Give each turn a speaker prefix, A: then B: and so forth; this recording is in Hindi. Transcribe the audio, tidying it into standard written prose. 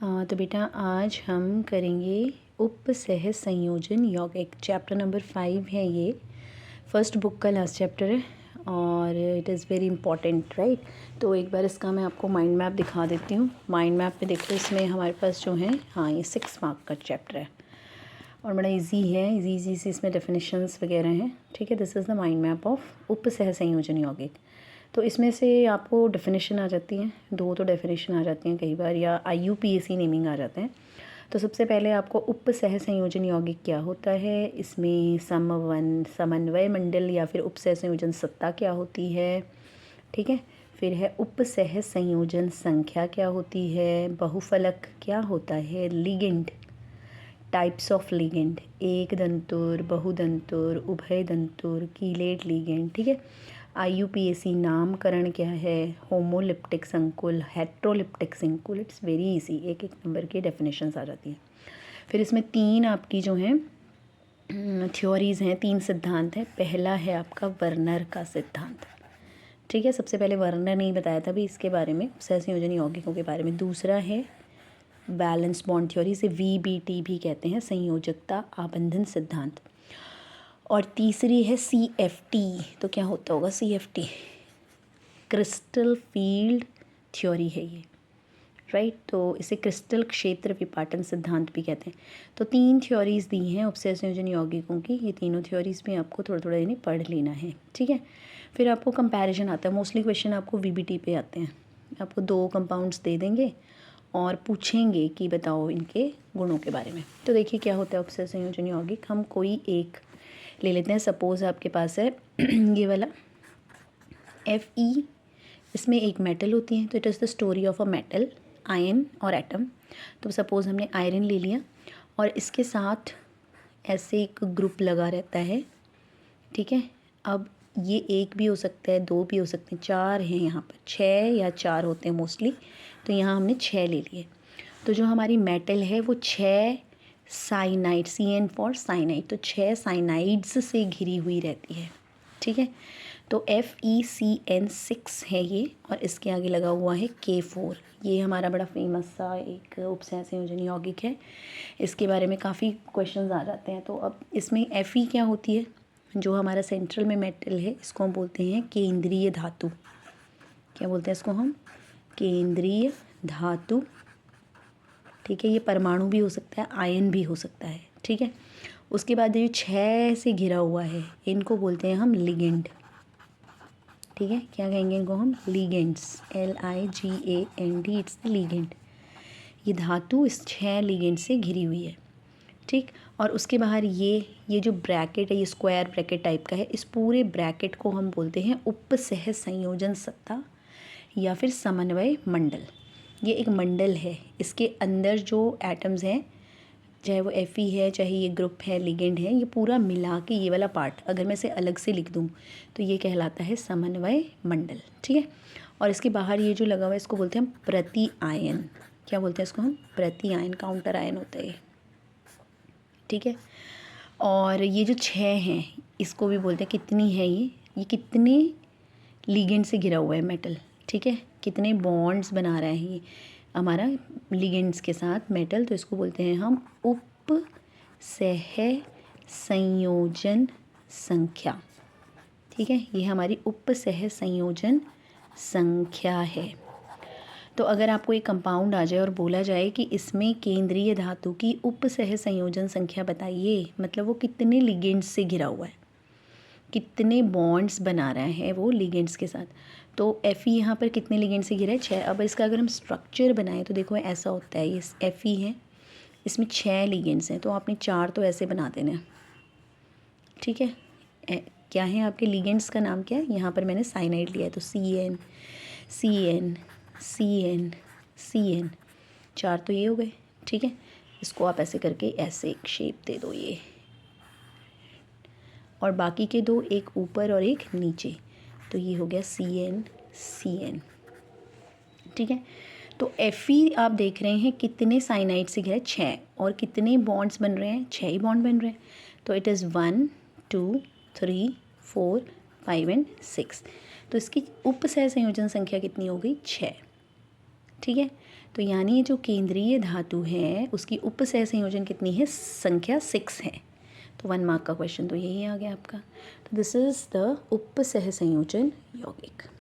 A: तो बेटा आज हम करेंगे उपसह संयोजन यौगिक। चैप्टर नंबर 5 है ये, फर्स्ट बुक का लास्ट चैप्टर है और it is very important, right. तो एक बार इसका मैं आपको माइंड मैप दिखा देती हूँ। माइंड मैप पे देखो, इसमें हमारे पास जो है ये 6 मार्क का चैप्टर है और बड़ा इजी है। इजी से इसमें डेफिनेशंस वगैरह हैं, ठीक है। This is the mind map of उपसह संयोजन यौगिक। तो इसमें से आपको डेफिनेशन आ जाती हैं, 2 तो डेफिनेशन आ जाती हैं कई बार, या IUPAC नेमिंग आ जाते हैं। तो सबसे पहले आपको उपसह संयोजन यौगिक क्या होता है, इसमें समन्वय मंडल या फिर उपसह संयोजन सत्ता क्या होती है, ठीक है। फिर है उपसह संयोजन संख्या क्या होती है, बहुफलक क्या होता है, लिगेंड, टाइप्स ऑफ लिगेंड, एक दंतुर, बहुदंतुर, उभय दंतुर, कीलेट लिगेंड, ठीक है। IUPAC नामकरण क्या है, होमोलिप्टिक संकुल, हेट्रोलिप्टिक संकुल। इट्स वेरी इजी, एक एक नंबर की डेफिनेशंस आ जाती हैं। फिर इसमें 3 आपकी जो हैं थ्योरीज़ हैं, 3 सिद्धांत हैं। पहला है आपका वर्नर का सिद्धांत, ठीक है। सबसे पहले वर्नर ने ही बताया था भी इसके बारे में, सहसंयोजन यौगिकों के बारे में। दूसरा है बैलेंस बॉन्ड थ्योरी, से VBT भी कहते हैं, संयोजकता आबंधन सिद्धांत। और तीसरी है CFT। तो क्या होता होगा CFT? क्रिस्टल फील्ड थ्योरी है ये, राइट। तो इसे क्रिस्टल क्षेत्र विपाटन सिद्धांत भी कहते हैं। तो 3 थ्योरीज़ दी हैं उपसह संयोजन यौगिकों की। ये तीनों थ्योरीज़ भी आपको थोड़ा थोड़ा यानी पढ़ लेना है, ठीक है। फिर आपको कंपैरिजन आता है। मोस्टली क्वेश्चन आपको VBT पे आते हैं। आपको 2 कंपाउंड्स दे देंगे और पूछेंगे कि बताओ इनके गुणों के बारे में। तो देखिए क्या होता है उपसह संयोजन यौगिक। हम कोई एक ले लेते हैं। सपोज़ आपके पास है ये वाला Fe, इसमें एक मेटल होती है। तो it is the story of a metal, ion और एटम। तो सपोज़ हमने आयरन ले लिया और इसके साथ ऐसे एक ग्रुप लगा रहता है, ठीक है। अब ये एक भी हो सकता है, 2 भी हो सकते हैं, 4 हैं यहाँ पर, 6 या 4 होते हैं मोस्टली। तो यहाँ हमने 6 ले लिए। तो जो हमारी मेटल है वो 6 साइनाइड, CN फॉर साइनाइड, तो 6 साइनाइड्स से घिरी हुई रहती है, ठीक है। तो FeCN6 है ये, और इसके आगे लगा हुआ है K4। ये हमारा बड़ा फेमस सा एक उपसह संयोजन यौगिक है। इसके बारे में काफ़ी क्वेश्चंस आ जाते हैं। तो अब इसमें Fe क्या होती है, जो हमारा सेंट्रल में मेटल है, इसको हम बोलते हैं केंद्रीय धातु। क्या बोलते हैं इसको हम? केंद्रीय धातु, ठीक है। ये परमाणु भी हो सकता है, आयन भी हो सकता है, ठीक है। उसके बाद ये 6 से घिरा हुआ है, इनको बोलते हैं हम लिगेंड, ठीक है। क्या कहेंगे इनको हम? Ligands, LIGAND, it's the ligand. ये धातु इस 6 लिगेंड से घिरी हुई है, ठीक। और उसके बाहर ये जो ब्रैकेट है, ये स्क्वायर ब्रैकेट टाइप का है, इस पूरे ब्रैकेट को हम बोलते हैं उपसह संयोजन सत्ता या फिर समन्वय मंडल। ये एक मंडल है, इसके अंदर जो एटम्स हैं, चाहे वो Fe है, चाहे ये ग्रुप है, लिगेंड है, ये पूरा मिला के ये वाला पार्ट अगर मैं इसे अलग से लिख दूँ तो ये कहलाता है समन्वय मंडल, ठीक है। और इसके बाहर ये जो लगा हुआ है, इसको बोलते हैं हम प्रति आयन। क्या बोलते हैं इसको हम? प्रति आयन, काउंटर आयन होता है ये, ठीक है। और ये जो 6 हैं, इसको भी बोलते हैं, कितनी है ये कितने लिगेंड से घिरा हुआ है मेटल, ठीक है। कितने बॉन्ड्स बना रहा है ये हमारा लिगेंड्स के साथ मेटल। तो इसको बोलते हैं हम उपसह संयोजन संख्या, ठीक है। ये हमारी उपसह संयोजन संख्या है। तो अगर आपको एक कंपाउंड आ जाए और बोला जाए कि इसमें केंद्रीय धातु की उपसह संयोजन संख्या बताइए, मतलब वो कितने लिगेंड्स से घिरा हुआ है, कितने बॉन्ड्स बना रहा है वो लिगेंड्स के साथ। तो Fe यहाँ पर कितने लिगेंड से घिरा है? 6। अब इसका अगर हम स्ट्रक्चर बनाएं तो देखो ऐसा होता है, ये Fe है, इसमें 6 लिगेंड्स हैं, तो आपने 4 तो ऐसे बना देने हैं, ठीक है। क्या है आपके लिगेंड्स का नाम क्या है? यहाँ पर मैंने साइनाइड लिया है, तो CN CN CN CN, 4 तो ये हो गए, ठीक है। इसको आप ऐसे करके ऐसे एक शेप दे दो ये, और बाकी के 2 एक ऊपर और एक नीचे, तो ये हो गया CN CN, ठीक है। तो Fe आप देख रहे हैं कितने साइनाइड से घिरा है? 6। और कितने बॉन्ड्स बन रहे हैं? 6 ही बॉन्ड बन रहे हैं। तो इट इज़ 1 2 3 4 5 एंड 6। तो इसकी उपसह संयोजन संख्या कितनी हो गई? 6, ठीक है। तो यानी ये जो केंद्रीय धातु है उसकी उपसह संयोजन कितनी है, संख्या 6 है। तो 1 मार्क का क्वेश्चन तो यही आ गया आपका। तो दिस इज़ द उपसह संयोजन यौगिक।